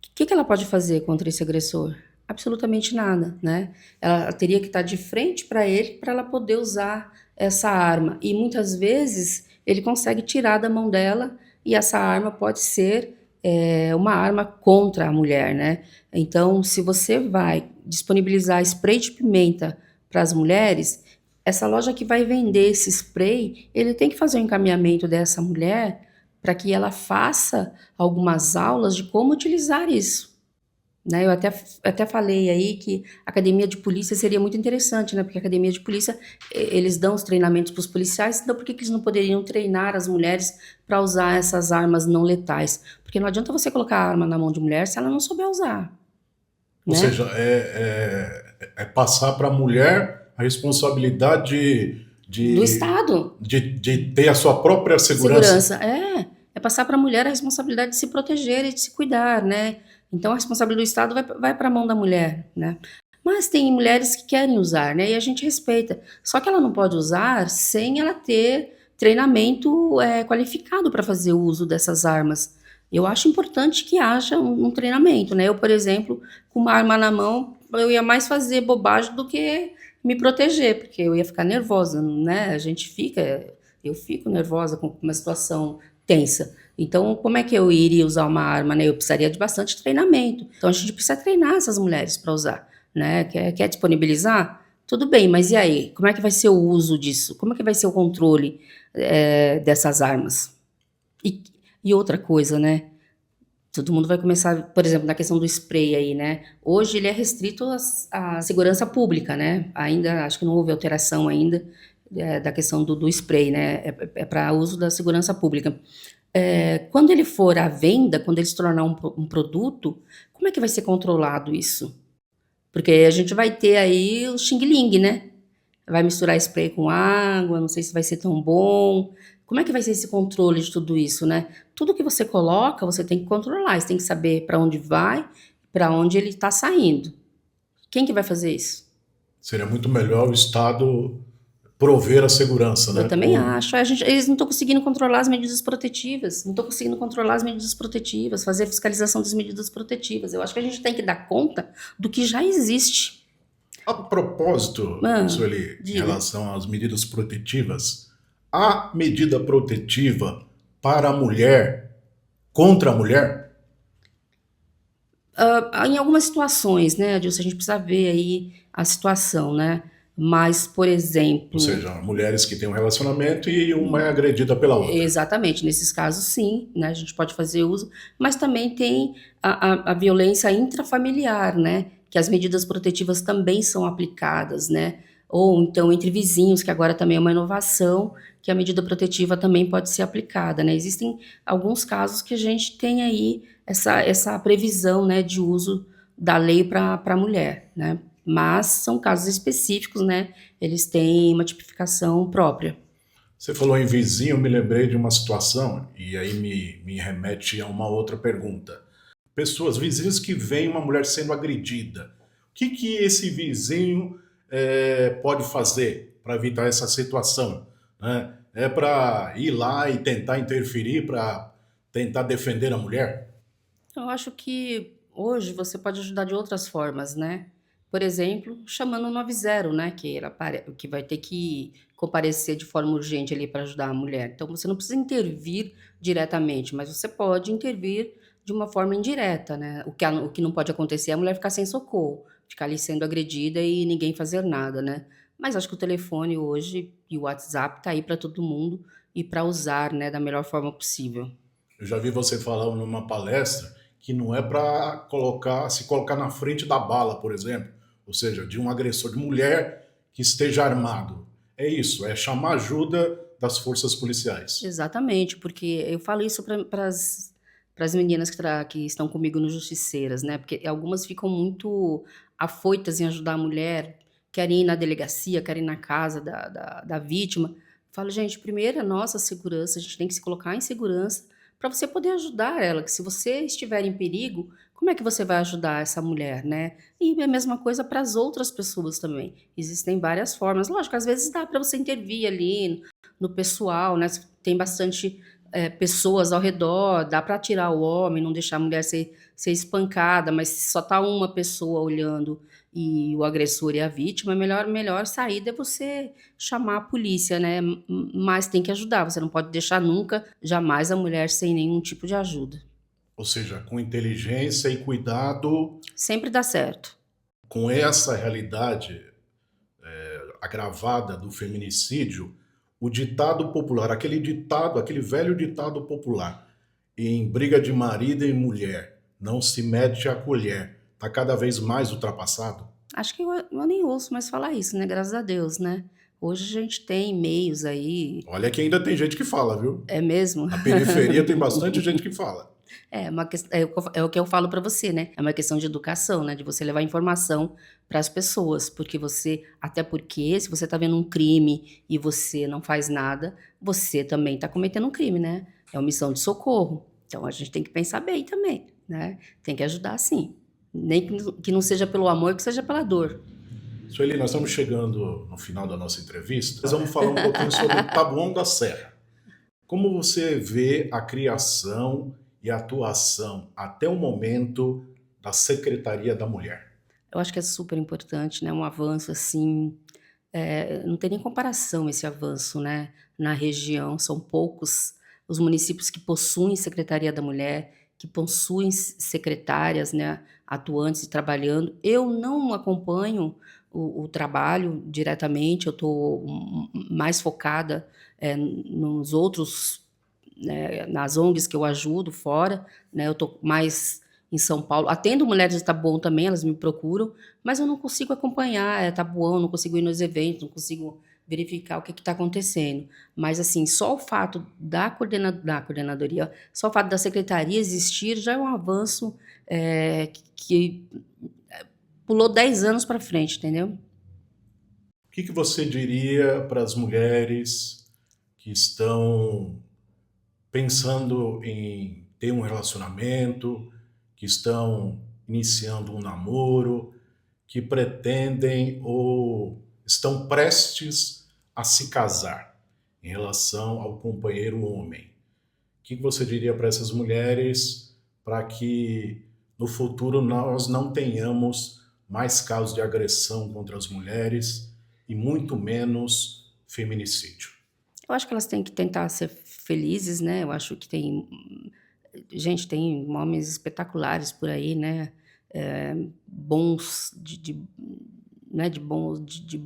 Speaker 2: o que ela pode fazer contra esse agressor? Absolutamente nada, né? Ela teria que estar de frente para ele para ela poder usar essa arma. E muitas vezes ele consegue tirar da mão dela e essa arma pode ser uma arma contra a mulher, né? Então, se você vai disponibilizar spray de pimenta para as mulheres, essa loja que vai vender esse spray, ele tem que fazer um encaminhamento dessa mulher para que ela faça algumas aulas de como utilizar isso. Né, eu até falei aí que a academia de polícia seria muito interessante, né? Porque a academia de polícia, eles dão os treinamentos para os policiais, então por que eles não poderiam treinar as mulheres para usar essas armas não letais? Porque não adianta você colocar a arma na mão de mulher se ela não souber usar.
Speaker 1: Ou
Speaker 2: Né?
Speaker 1: seja, é passar para a mulher a responsabilidade
Speaker 2: do Estado.
Speaker 1: De ter a sua própria segurança.
Speaker 2: É passar para a mulher a responsabilidade de se proteger e de se cuidar, né? Então a responsabilidade do Estado vai para a mão da mulher, né? Mas tem mulheres que querem usar, né? E a gente respeita. Só que ela não pode usar sem ela ter treinamento qualificado para fazer o uso dessas armas. Eu acho importante que haja um treinamento, né? Eu, por exemplo, com uma arma na mão, eu ia mais fazer bobagem do que me proteger, porque eu ia ficar nervosa, né? Eu fico nervosa com uma situação tensa. Então, como é que eu iria usar uma arma, né? Eu precisaria de bastante treinamento. Então, a gente precisa treinar essas mulheres para usar, né? Quer disponibilizar? Tudo bem, mas e aí? Como é que vai ser o uso disso? Como é que vai ser o controle dessas armas? E outra coisa, né? Todo mundo vai começar, por exemplo, na questão do spray aí, né? Hoje ele é restrito à segurança pública, né? Ainda, acho que não houve alteração ainda da questão do spray, né? É para uso da segurança pública. Quando ele for à venda, quando ele se tornar um produto, como é que vai ser controlado isso? Porque a gente vai ter aí o xing-ling, né? Vai misturar spray com água, não sei se vai ser tão bom. Como é que vai ser esse controle de tudo isso, né? Tudo que você coloca, você tem que controlar. Você tem que saber para onde vai, para onde ele está saindo. Quem que vai fazer isso?
Speaker 1: Seria muito melhor o Estado prover a segurança, né?
Speaker 2: Eu também acho. Eles não estão conseguindo controlar as medidas protetivas, fazer a fiscalização das medidas protetivas. Eu acho que a gente tem que dar conta do que já existe.
Speaker 1: A propósito, Sueli, em relação às medidas protetivas, há medida protetiva para a mulher contra a mulher?
Speaker 2: Em algumas situações, né, Adilson, a gente precisa ver aí a situação, né? Mas, por exemplo...
Speaker 1: Ou seja, mulheres que têm um relacionamento e uma é agredida pela outra.
Speaker 2: Exatamente, nesses casos sim, né, a gente pode fazer uso, mas também tem a violência intrafamiliar, né, que as medidas protetivas também são aplicadas, né, Ou então entre vizinhos, que agora também é uma inovação, que a medida protetiva também pode ser aplicada, né. Existem alguns casos que a gente tem aí essa previsão, né, de uso da lei para a mulher, né, mas são casos específicos, né, eles têm uma tipificação própria.
Speaker 1: Você falou em vizinho, eu me lembrei de uma situação, e aí me remete a uma outra pergunta. Pessoas, vizinhos que veem uma mulher sendo agredida. O que, que esse vizinho pode fazer para evitar essa situação? Né? É para ir lá e tentar interferir para tentar defender a mulher?
Speaker 2: Eu acho que hoje você pode ajudar de outras formas, né. Por exemplo, chamando o 90, né, que vai ter que comparecer de forma urgente ali para ajudar a mulher. Então você não precisa intervir diretamente, mas você pode intervir de uma forma indireta, né. O que não pode acontecer é a mulher ficar sem socorro, ficar ali sendo agredida e ninguém fazer nada, né. Mas acho que o telefone hoje e o WhatsApp tá aí para todo mundo e para usar, né, da melhor forma possível.
Speaker 1: Eu já vi você falar numa palestra que não é para se colocar na frente da bala, por exemplo, ou seja, de um agressor de mulher que esteja armado. É isso, é chamar ajuda das forças policiais.
Speaker 2: Exatamente, porque eu falo isso para as meninas que estão comigo no Justiceiras, né, porque algumas ficam muito afoitas em ajudar a mulher, querem ir na delegacia, querem ir na casa da vítima. Falo: "Gente, primeiro é a nossa segurança, a gente tem que se colocar em segurança para você poder ajudar ela, que se você estiver em perigo, como é que você vai ajudar essa mulher, né?". E a mesma coisa para as outras pessoas também. Existem várias formas. Lógico, às vezes dá para você intervir ali no pessoal, né, se tem bastante, pessoas ao redor, dá para tirar o homem, não deixar a mulher ser espancada, mas se só tá uma pessoa olhando e o agressor e a vítima, a melhor saída é você chamar a polícia, né, mas tem que ajudar, você não pode deixar nunca, jamais a mulher sem nenhum tipo de ajuda.
Speaker 1: Ou seja, com inteligência e cuidado
Speaker 2: Sempre dá certo.
Speaker 1: com essa realidade agravada do feminicídio, o ditado popular, aquele ditado, aquele velho ditado popular, em briga de marido e mulher, não se mete a colher, está cada vez mais ultrapassado.
Speaker 2: Acho que eu nem ouço mais falar isso, né, graças a Deus, né. Hoje a gente tem meios aí.
Speaker 1: Olha que ainda tem gente que fala, viu?
Speaker 2: É mesmo?
Speaker 1: Na periferia tem bastante gente que fala.
Speaker 2: É o que eu falo para você, né, é uma questão de educação, né, de você levar informação para as pessoas, porque até porque se você tá vendo um crime e você não faz nada, você também tá cometendo um crime, né, é omissão de socorro. Então a gente tem que pensar bem também, né, tem que ajudar sim, nem que não seja pelo amor, que seja pela dor.
Speaker 1: Sueli, nós estamos chegando no final da nossa entrevista. Nós vamos falar um pouquinho sobre o Taboão da Serra. Como você vê a criação e a atuação até o momento da Secretaria da Mulher?
Speaker 2: Eu acho que é super importante, né, um avanço assim, não tem nem comparação esse avanço, né, na região. São poucos os municípios que possuem Secretaria da Mulher, que possuem secretárias, né, atuantes e trabalhando. Eu não acompanho o trabalho diretamente, eu estou mais focada, nos outros, né, nas ONGs que eu ajudo fora, né, eu estou mais em São Paulo. Atendo mulheres de Taboão também, elas me procuram, mas eu não consigo acompanhar, Taboão, não consigo ir nos eventos, não consigo verificar o que está acontecendo. Mas, assim, só o fato da coordenadoria, só o fato da secretaria existir já é um avanço, que pulou 10 anos para frente, entendeu?
Speaker 1: O que você diria para as mulheres que estão pensando em ter um relacionamento, que estão iniciando um namoro, que pretendem ou estão prestes a se casar em relação ao companheiro homem? O que você diria para essas mulheres para que no futuro nós não tenhamos mais casos de agressão contra as mulheres e muito menos feminicídio?
Speaker 2: Eu acho que elas têm que tentar ser felizes, né, eu acho que tem homens espetaculares por aí, né, bons né, de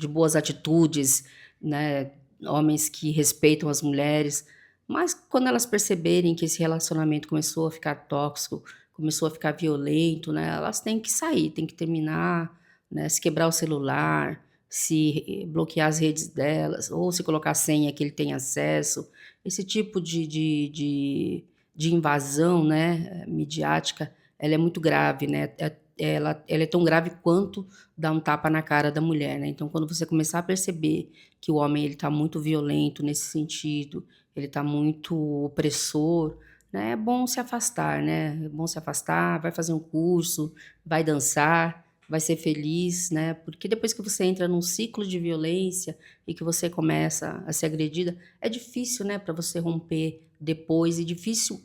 Speaker 2: boas atitudes, né, homens que respeitam as mulheres, mas quando elas perceberem que esse relacionamento começou a ficar tóxico, começou a ficar violento, né, elas têm que sair, têm que terminar, né, se quebrar o celular, se bloquear as redes delas, ou se colocar a senha que ele tem acesso. Esse tipo de invasão, né, midiática, ela é muito grave, né? Ela é tão grave quanto dar um tapa na cara da mulher, né? Então, quando você começar a perceber que o homem ele está muito violento nesse sentido, ele está muito opressor, né? É bom se afastar, né? É bom se afastar, vai fazer um curso, vai dançar, vai ser feliz, né? Porque depois que você entra num ciclo de violência e que você começa a ser agredida, é difícil, né, para você romper depois e difícil,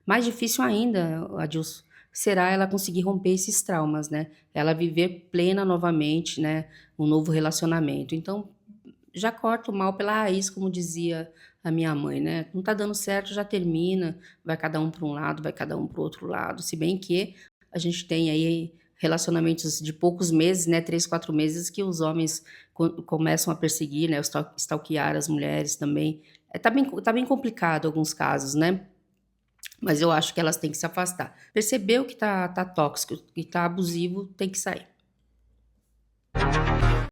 Speaker 2: mais difícil ainda, Adilson, será ela conseguir romper esses traumas, né? Ela viver plena novamente, né, um novo relacionamento. Então, já corta o mal pela raiz, como dizia a minha mãe, né? Não tá dando certo, já termina, vai cada um para um lado, vai cada um para o outro lado. Se bem que a gente tem aí relacionamentos de poucos meses, né? 3, 4 meses, que os homens começam a perseguir, né? Stalkear as mulheres também. Tá bem complicado alguns casos, né? Mas eu acho que elas têm que se afastar. Percebeu que tá tóxico, que tá abusivo, tem que sair.